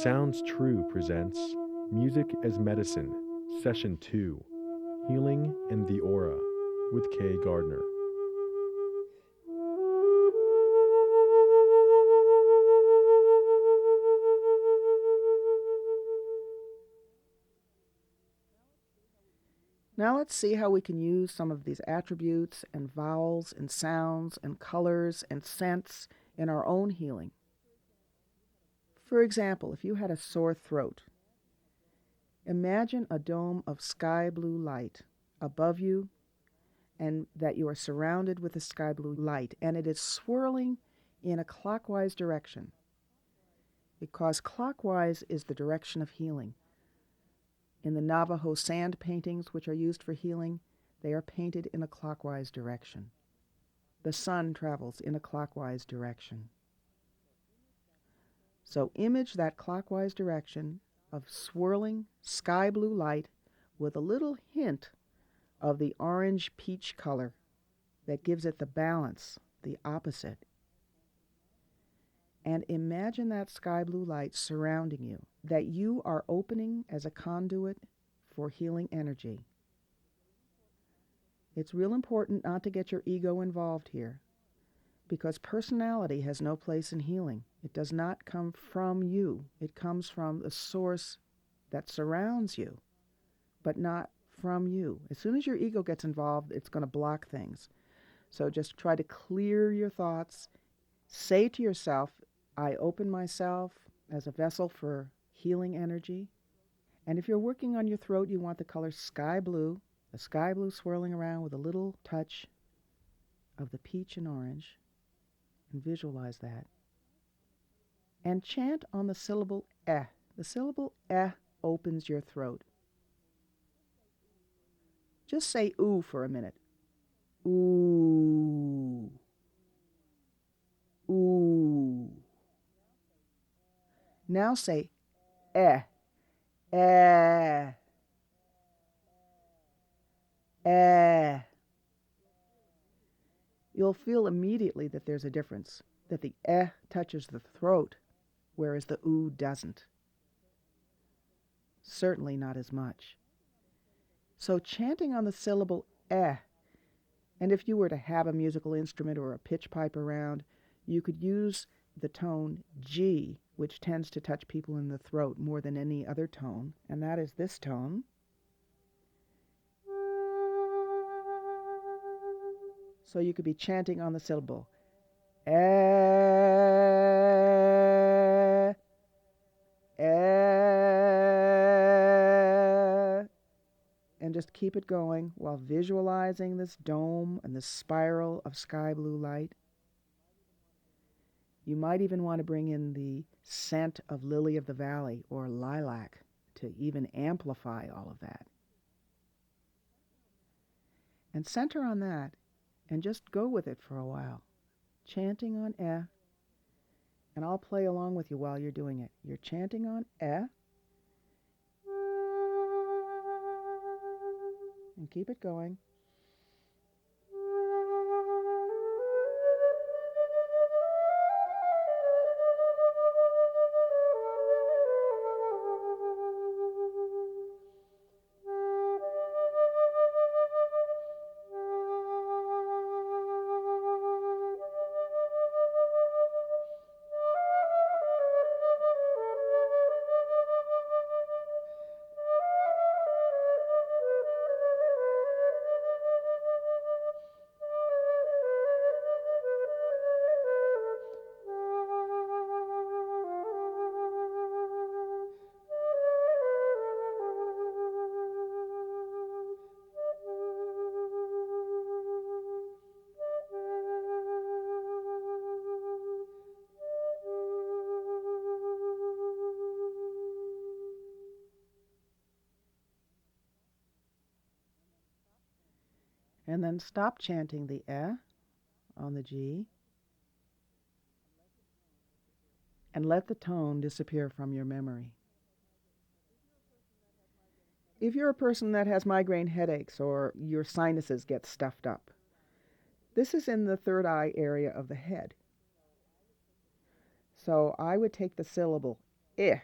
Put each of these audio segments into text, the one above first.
Sounds True presents Music as Medicine, Session 2, Healing and the Aura, with Gardner. Now let's see how we can use some of these attributes and vowels and sounds and colors and scents in our own healing. For example, if you had a sore throat, imagine a dome of sky blue light above you and that you are surrounded with the sky blue light and it is swirling in a clockwise direction because clockwise is the direction of healing. In the Navajo sand paintings, which are used for healing, they are painted in a clockwise direction. The sun travels in a clockwise direction. So image that clockwise direction of swirling sky blue light with a little hint of the orange peach color that gives it the balance, the opposite. And imagine that sky blue light surrounding you, that you are opening as a conduit for healing energy. It's real important not to get your ego involved here, because personality has no place in healing. It does not come from you. It comes from the source that surrounds you, but not from you. As soon as your ego gets involved, it's going to block things. So just try to clear your thoughts. Say to yourself, I open myself as a vessel for healing energy. And if you're working on your throat, you want the color sky blue, the sky blue swirling around with a little touch of the peach and orange. And visualize that. And chant on the syllable eh. The syllable eh opens your throat. Just say ooh for a minute. Ooh. Ooh. Now say eh. Eh. Eh. You'll feel immediately that there's a difference, that the eh touches the throat, whereas the ooh doesn't. Certainly not as much. So chanting on the syllable eh, and if you were to have a musical instrument or a pitch pipe around, you could use the tone G, which tends to touch people in the throat more than any other tone, and that is this tone. So you could be chanting on the syllable eh, eh, and just keep it going while visualizing this dome and this spiral of sky blue light. You might even want to bring in the scent of lily of the valley or lilac to even amplify all of that. And center on that and just go with it for a while, chanting on eh, and I'll play along with you while you're doing it. You're chanting on eh, and keep it going. And then stop chanting the eh on the G and let the tone disappear from your memory. If you're a person that has migraine headaches or your sinuses get stuffed up, This is in the third eye area of the head. So I would take the syllable eh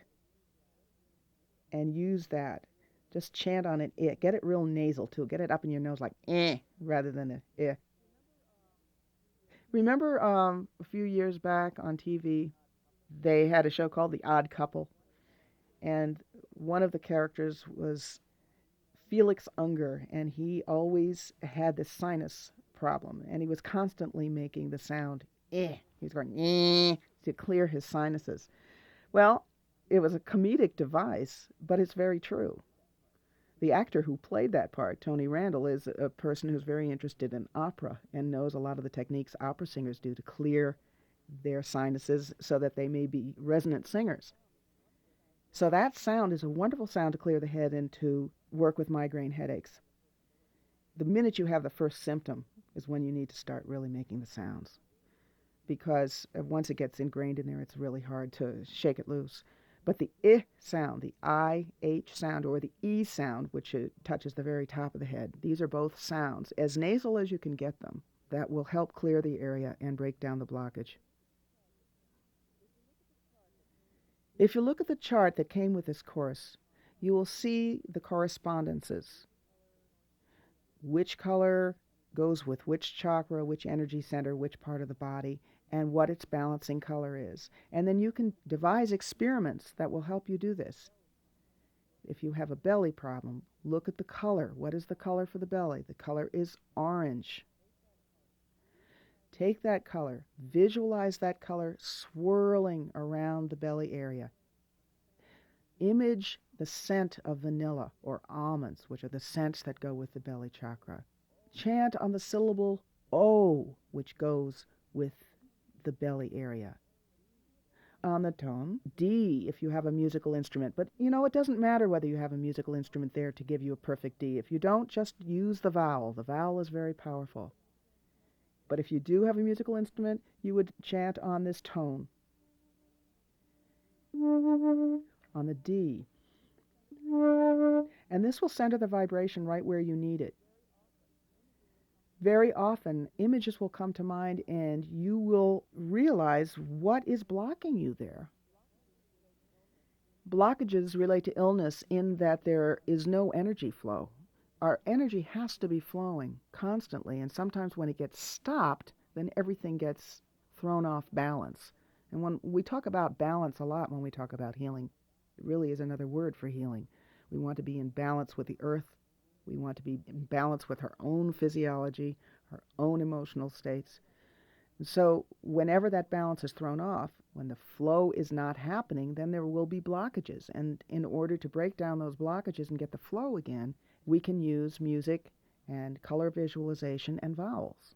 and use that. Just chant on it eh. Get it real nasal too. Get it up in your nose like eh rather than a eh. Remember a few years back on TV, they had a show called The Odd Couple, and one of the characters was Felix Unger, and he always had this sinus problem, and he was constantly making the sound eh. He was going eh to clear his sinuses. Well, it was a comedic device, but it's very true. The actor who played that part, Tony Randall, is a person who's very interested in opera and knows a lot of the techniques opera singers do to clear their sinuses so that they may be resonant singers. So that sound is a wonderful sound to clear the head and to work with migraine headaches. The minute you have the first symptom is when you need to start really making the sounds, because once it gets ingrained in there, it's really hard to shake it loose. But the I sound, the IH sound, or the E sound, which touches the very top of the head, these are both sounds, as nasal as you can get them, that will help clear the area and break down the blockage. If you look at the chart that came with this course, you will see the correspondences. Which color goes with which chakra, which energy center, which part of the body, and what its balancing color is. And then you can devise experiments that will help you do this. If you have a belly problem, look at the color. What is the color for the belly? The color is orange. Take that color, visualize that color swirling around the belly area. Image the scent of vanilla or almonds, which are the scents that go with the belly chakra. Chant on the syllable O, which goes with the belly area. On the tone D, if you have a musical instrument. But, it doesn't matter whether you have a musical instrument there to give you a perfect D. If you don't, just use the vowel. The vowel is very powerful. But if you do have a musical instrument, you would chant on this tone. On the D. And this will center the vibration right where you need it. Very often, images will come to mind and you will realize what is blocking you there. Blockages relate to illness in that there is no energy flow. Our energy has to be flowing constantly, and sometimes when it gets stopped, then everything gets thrown off balance. And when we talk about balance a lot when we talk about healing, it really is another word for healing. We want to be in balance with the earth. We want to be in balance with our own physiology, our own emotional states. And so whenever that balance is thrown off, when the flow is not happening, then there will be blockages. And in order to break down those blockages and get the flow again, we can use music and color visualization and vowels.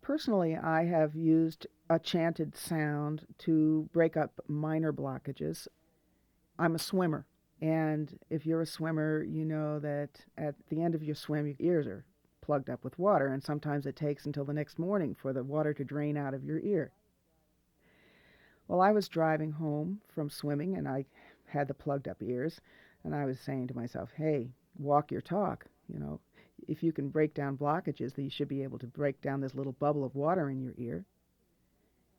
Personally, I have used a chanted sound to break up minor blockages. I'm a swimmer. And if you're a swimmer, you know that at the end of your swim, your ears are plugged up with water, and sometimes it takes until the next morning for the water to drain out of your ear. Well, I was driving home from swimming, and I had the plugged up ears, and I was saying to myself, hey, walk your talk. If you can break down blockages, then you should be able to break down this little bubble of water in your ear.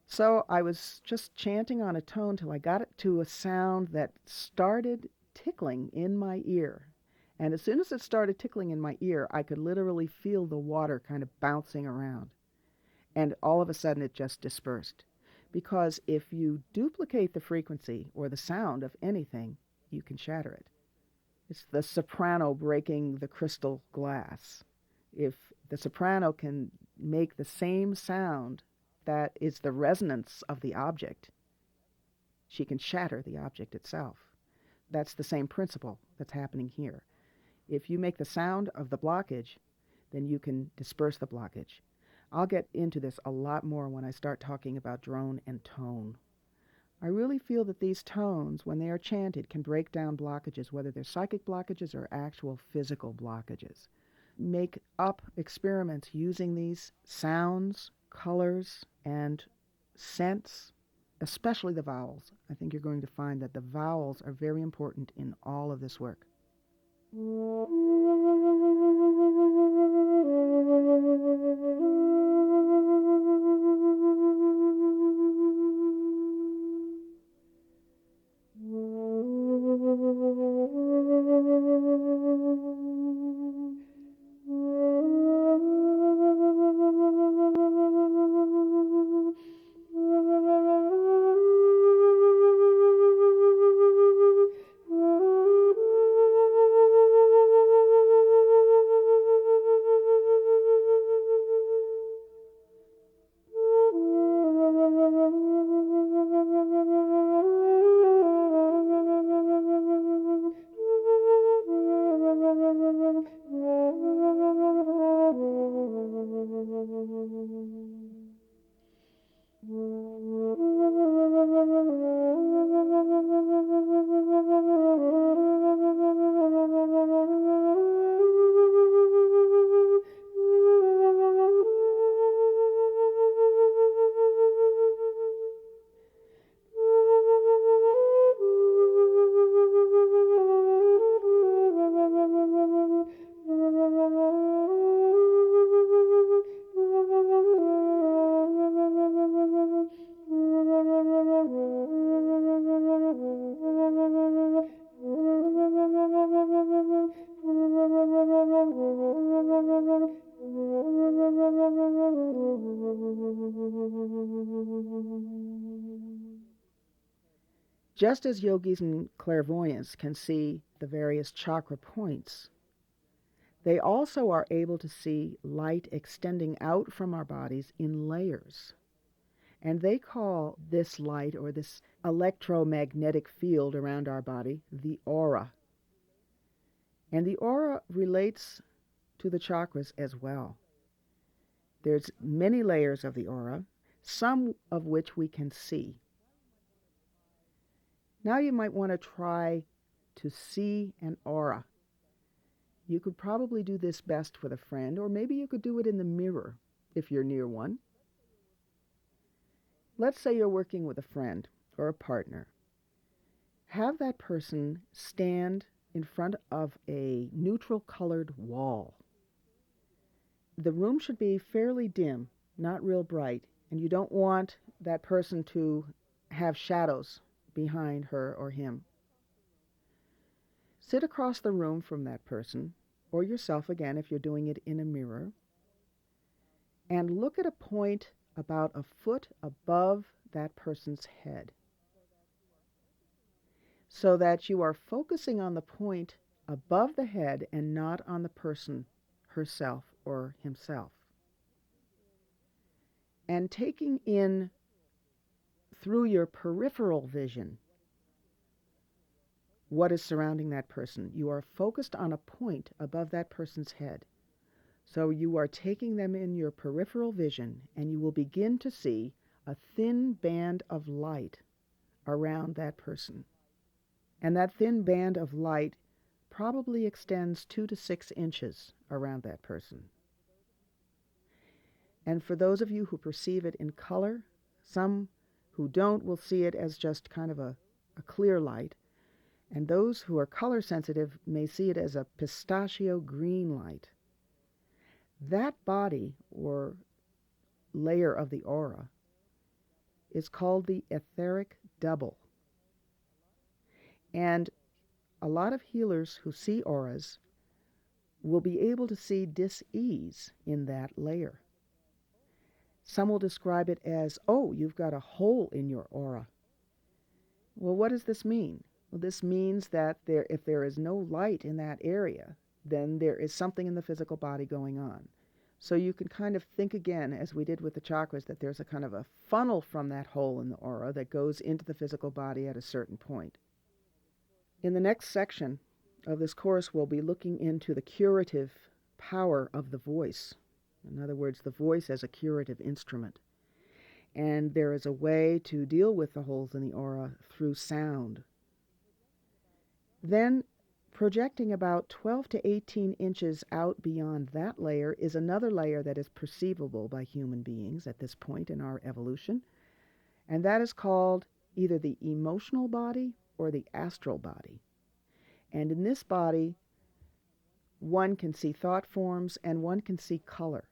So I was just chanting on a tone till I got it to a sound that started tickling in my ear. And as soon as it started tickling in my ear, I could literally feel the water kind of bouncing around. And all of a sudden it just dispersed. Because if you duplicate the frequency or the sound of anything, you can shatter it. It's the soprano breaking the crystal glass. If the soprano can make the same sound that is the resonance of the object, she can shatter the object itself. That's the same principle that's happening here. If you make the sound of the blockage, then you can disperse the blockage. I'll get into this a lot more when I start talking about drone and tone. I really feel that these tones, when they are chanted, can break down blockages, whether they're psychic blockages or actual physical blockages. Make up experiments using these sounds, colors, and scents, especially the vowels. I think you're going to find that the vowels are very important in all of this work. Just as yogis and clairvoyants can see the various chakra points, they also are able to see light extending out from our bodies in layers. And they call this light, or this electromagnetic field around our body, the aura. And the aura relates to the chakras as well. There's many layers of the aura, some of which we can see. Now you might want to try to see an aura. You could probably do this best with a friend, or maybe you could do it in the mirror if you're near one. Let's say you're working with a friend or a partner. Have that person stand in front of a neutral colored wall. The room should be fairly dim, not real bright, and you don't want that person to have shadows behind her or him. Sit across the room from that person, or yourself again if you're doing it in a mirror, and look at a point about a foot above that person's head, so that you are focusing on the point above the head and not on the person herself or himself. And taking in through your peripheral vision what is surrounding that person. You are focused on a point above that person's head. So you are taking them in your peripheral vision, and you will begin to see a thin band of light around that person. And that thin band of light probably extends 2 to 6 inches around that person. And for those of you who perceive it in color, some who don't will see it as just kind of a clear light. And those who are color sensitive may see it as a pistachio green light. That body, or layer of the aura, is called the etheric double. And a lot of healers who see auras will be able to see dis-ease in that layer. Some will describe it as, oh, you've got a hole in your aura. Well, what does this mean? Well, this means that if there is no light in that area, then there is something in the physical body going on. So you can kind of think again, as we did with the chakras, that there's a kind of a funnel from that hole in the aura that goes into the physical body at a certain point. In the next section of this course, we'll be looking into the curative power of the voice. In other words, the voice as a curative instrument. And there is a way to deal with the holes in the aura through sound. Then, projecting about 12 to 18 inches out beyond that layer is another layer that is perceivable by human beings at this point in our evolution, and that is called either the emotional body or the astral body. And in this body, one can see thought forms and one can see color.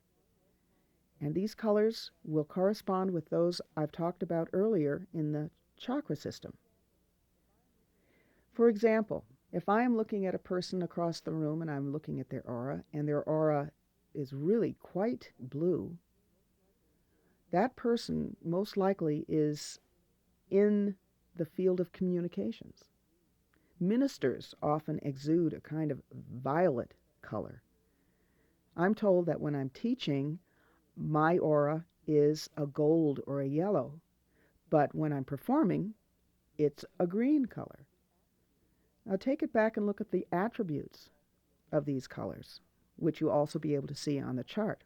And these colors will correspond with those I've talked about earlier in the chakra system. For example, if I am looking at a person across the room and I'm looking at their aura, and their aura is really quite blue, that person most likely is in the field of communications. Ministers often exude a kind of violet color. I'm told that when I'm teaching, my aura is a gold or a yellow, but when I'm performing, it's a green color. Now take it back and look at the attributes of these colors. which you'll also be able to see on the chart.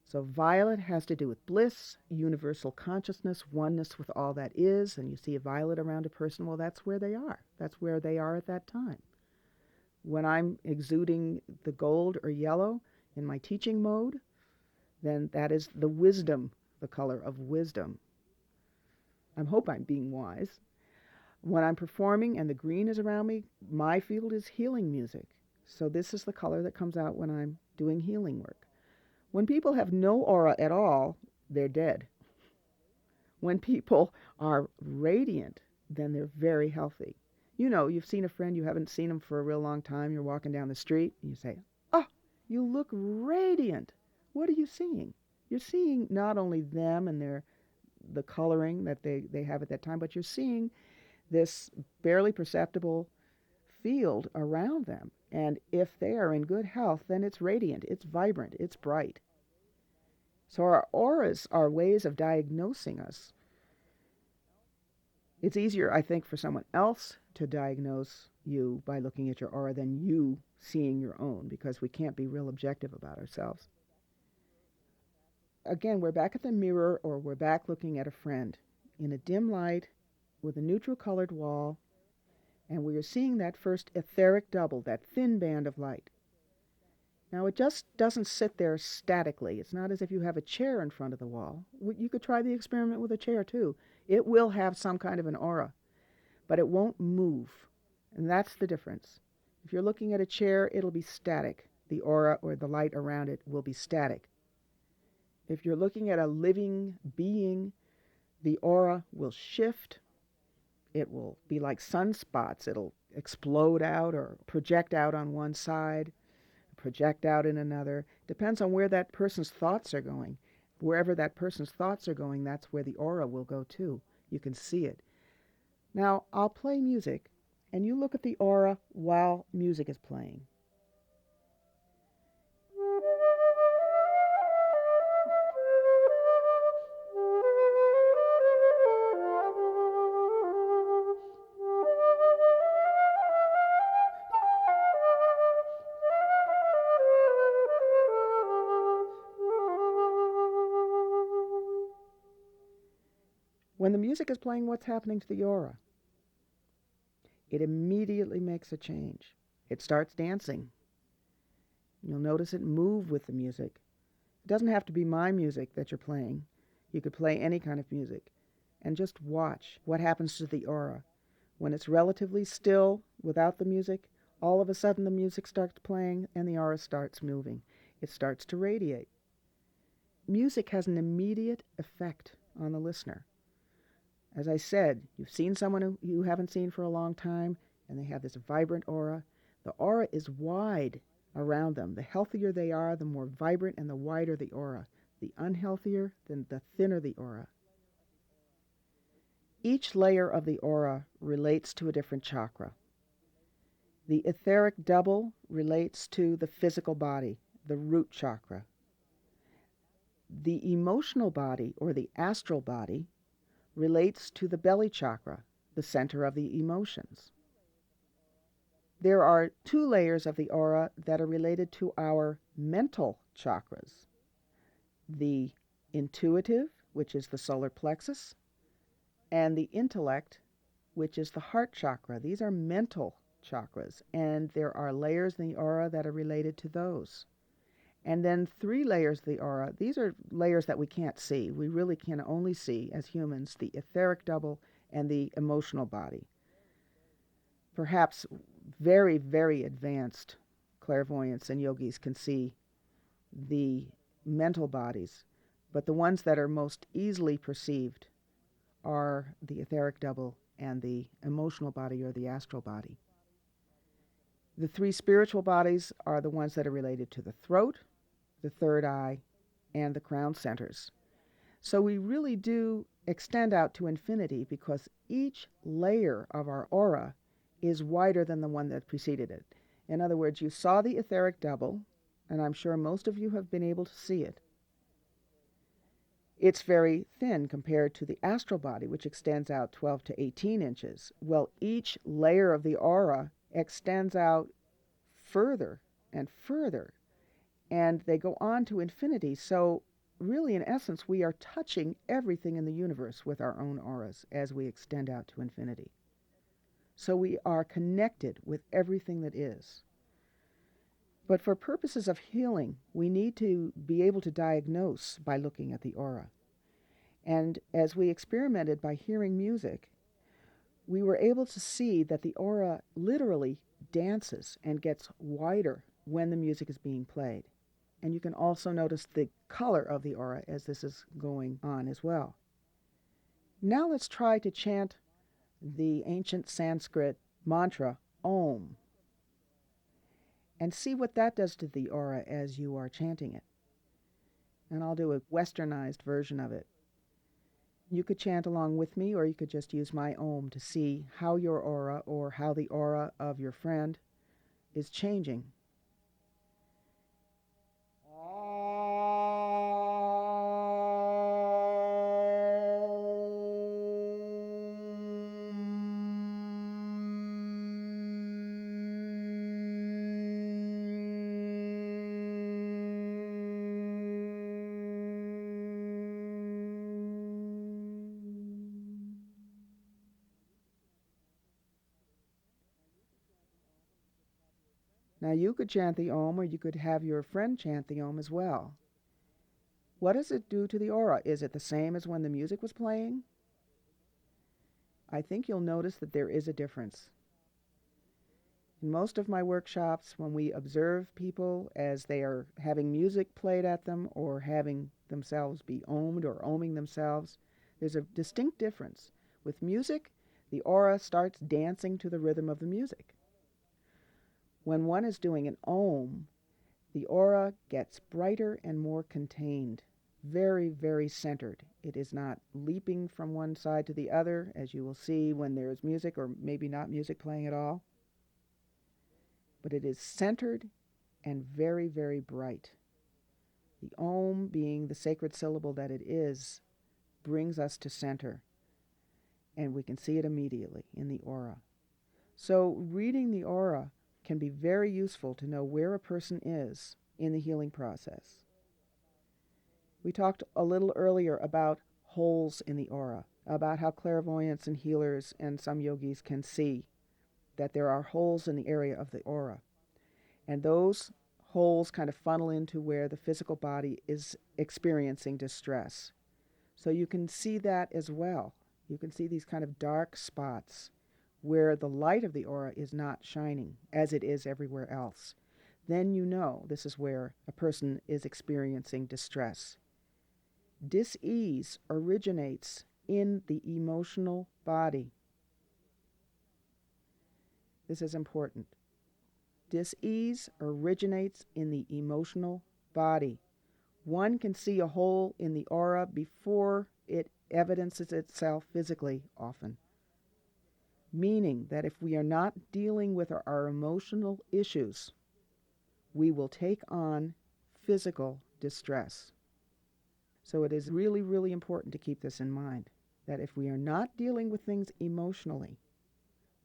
So violet has to do with bliss, universal consciousness, oneness with all that is, and you see a violet around a person, well, that's where they are. That's where they are at that time. When I'm exuding the gold or yellow in my teaching mode, then that is the wisdom, the color of wisdom. I hope I'm being wise. When I'm performing and the green is around me, my field is healing music. So this is the color that comes out when I'm doing healing work. When people have no aura at all, they're dead. When people are radiant, then they're very healthy. You know, you've seen a friend, you haven't seen them for a real long time, you're walking down the street, and you say, "Oh, you look radiant." What are you seeing? You're seeing not only them and the coloring that they have at that time, but you're seeing this barely perceptible field around them. And if they are in good health, then it's radiant, it's vibrant, it's bright. So our auras are ways of diagnosing us. It's easier, I think, for someone else to diagnose you by looking at your aura than you seeing your own, because we can't be real objective about ourselves. Again, we're back at the mirror, or we're back looking at a friend in a dim light with a neutral colored wall, and we are seeing that first etheric double, that thin band of light. Now, it just doesn't sit there statically. It's not as if you have a chair in front of the wall. You could try the experiment with a chair, too. It will have some kind of an aura, but it won't move. And that's the difference. If you're looking at a chair, it'll be static. The aura or the light around it will be static. If you're looking at a living being, the aura will shift. It will be like sunspots. It'll explode out or project out on one side, project out in another. Depends on where that person's thoughts are going. Wherever that person's thoughts are going, that's where the aura will go too. You can see it. Now, I'll play music, and you look at the aura while music is playing. When the music is playing, what's happening to the aura? It immediately makes a change. It starts dancing. You'll notice it move with the music. It doesn't have to be my music that you're playing. You could play any kind of music. And just watch what happens to the aura. When it's relatively still without the music, all of a sudden the music starts playing and the aura starts moving. It starts to radiate. Music has an immediate effect on the listener. As I said, you've seen someone who you haven't seen for a long time, and they have this vibrant aura. The aura is wide around them. The healthier they are, the more vibrant and the wider the aura. The unhealthier, then the thinner the aura. Each layer of the aura relates to a different chakra. The etheric double relates to the physical body, the root chakra. The emotional body, or the astral body, relates to the belly chakra, the center of the emotions. There are 2 layers of the aura that are related to our mental chakras. The intuitive, which is the solar plexus, and the intellect, which is the heart chakra. These are mental chakras, and there are layers in the aura that are related to those. And then 3 layers of the aura. These are layers that we can't see. We really can only see, as humans, the etheric double and the emotional body. Perhaps very, very advanced clairvoyants and yogis can see the mental bodies, but the ones that are most easily perceived are the etheric double and the emotional body, or the astral body. The 3 spiritual bodies are the ones that are related to the throat, the third eye, and the crown centers. So we really do extend out to infinity, because each layer of our aura is wider than the one that preceded it. In other words, you saw the etheric double, and I'm sure most of you have been able to see it. It's very thin compared to the astral body, which extends out 12 to 18 inches. Well, each layer of the aura extends out further and further, and they go on to infinity. So really, in essence, we are touching everything in the universe with our own auras as we extend out to infinity. So we are connected with everything that is. But for purposes of healing, we need to be able to diagnose by looking at the aura. And as we experimented by hearing music, we were able to see that the aura literally dances and gets wider when the music is being played. And you can also notice the color of the aura as this is going on as well. Now let's try to chant the ancient Sanskrit mantra, Om, and see what that does to the aura as you are chanting it. And I'll do a westernized version of it. You could chant along with me, or you could just use my Om to see how your aura or how the aura of your friend is changing. Now you could chant the Om, or you could have your friend chant the Om as well. What does it do to the aura? Is it the same as when the music was playing? I think you'll notice that there is a difference. In most of my workshops, when we observe people as they are having music played at them or having themselves be ohmed or ohming themselves, there's a distinct difference. With music, the aura starts dancing to the rhythm of the music. When one is doing an Om, the aura gets brighter and more contained, very, very centered. It is not leaping from one side to the other, as you will see when there is music or maybe not music playing at all. But it is centered and very, very bright. The Om, being the sacred syllable that it is, brings us to center, and we can see it immediately in the aura. So reading the aura can be very useful to know where a person is in the healing process. We talked a little earlier about holes in the aura, about how clairvoyants and healers and some yogis can see that there are holes in the area of the aura. And those holes kind of funnel into where the physical body is experiencing distress. So you can see that as well. You can see these kind of dark spots where the light of the aura is not shining as it is everywhere else. Then you know this is where a person is experiencing distress. Dis-ease originates in the emotional body. This is important. Dis-ease originates in the emotional body. One can see a hole in the aura before it evidences itself physically often. Meaning that if we are not dealing with our emotional issues, we will take on physical distress. So it is really, really important to keep this in mind, that if we are not dealing with things emotionally,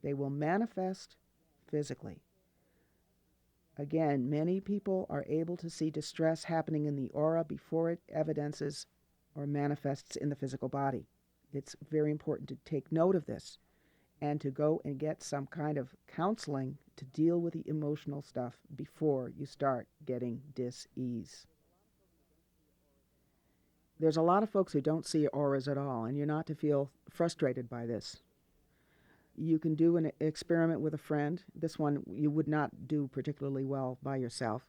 they will manifest physically. Again, many people are able to see distress happening in the aura before it evidences or manifests in the physical body. It's very important to take note of this and to go and get some kind of counseling to deal with the emotional stuff before you start getting dis-ease. There's a lot of folks who don't see auras at all, and you're not to feel frustrated by this. You can do an experiment with a friend. This one you would not do particularly well by yourself.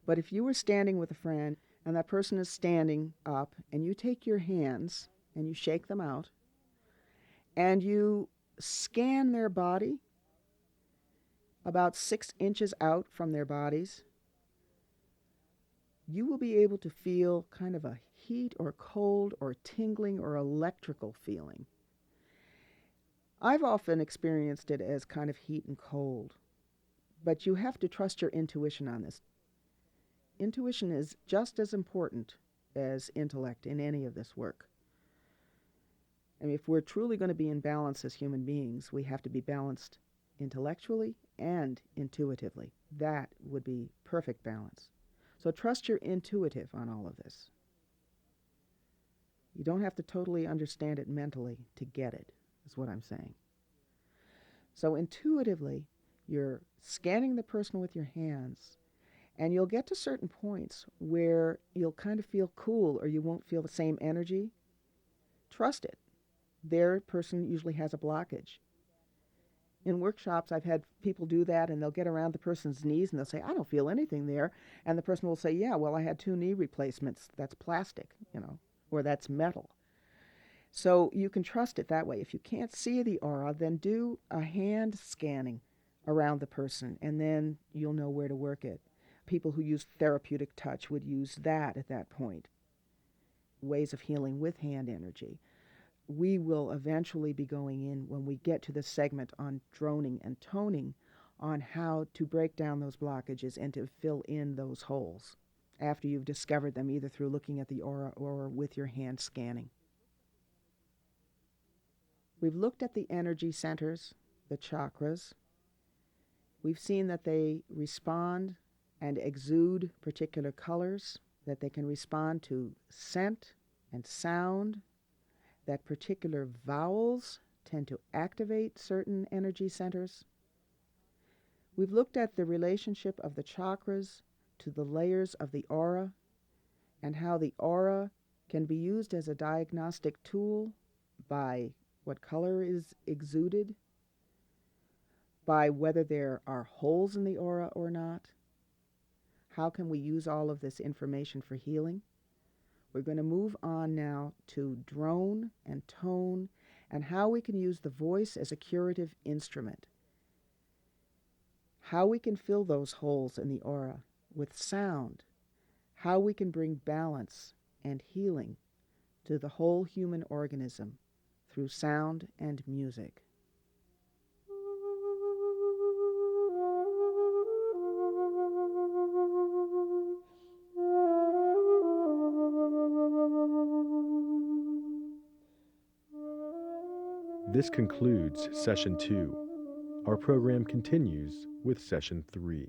But if you were standing with a friend and that person is standing up and you take your hands and you shake them out and you scan their body about 6 inches out from their bodies, you will be able to feel kind of a heat or cold or tingling or electrical feeling. I've often experienced it as kind of heat and cold, but you have to trust your intuition on this. Intuition is just as important as intellect in any of this work. I mean, if we're truly going to be in balance as human beings, we have to be balanced intellectually and intuitively. That would be perfect balance. So trust your intuitive on all of this. You don't have to totally understand it mentally to get it, is what I'm saying. So intuitively, you're scanning the person with your hands, and you'll get to certain points where you'll kind of feel cool or you won't feel the same energy. Trust it. Their person usually has a blockage. In workshops, I've had people do that, and they'll get around the person's knees and they'll say, I don't feel anything there. And the person will say, yeah, well, I had 2 knee replacements. That's plastic, or that's metal. So you can trust it that way. If you can't see the aura, then do a hand scanning around the person, and then you'll know where to work it. People who use therapeutic touch would use that at that point. Ways of healing with hand energy. We will eventually be going in, when we get to the segment on droning and toning, on how to break down those blockages and to fill in those holes after you've discovered them, either through looking at the aura or with your hand scanning. We've looked at the energy centers, the chakras. We've seen that they respond and exude particular colors, that they can respond to scent and sound, that particular vowels tend to activate certain energy centers. We've looked at the relationship of the chakras to the layers of the aura, and how the aura can be used as a diagnostic tool by what color is exuded, by whether there are holes in the aura or not. How can we use all of this information for healing? We're going to move on now to drone and tone, and how we can use the voice as a curative instrument. How we can fill those holes in the aura with sound. How we can bring balance and healing to the whole human organism through sound and music. This concludes Session 2. Our program continues with Session 3.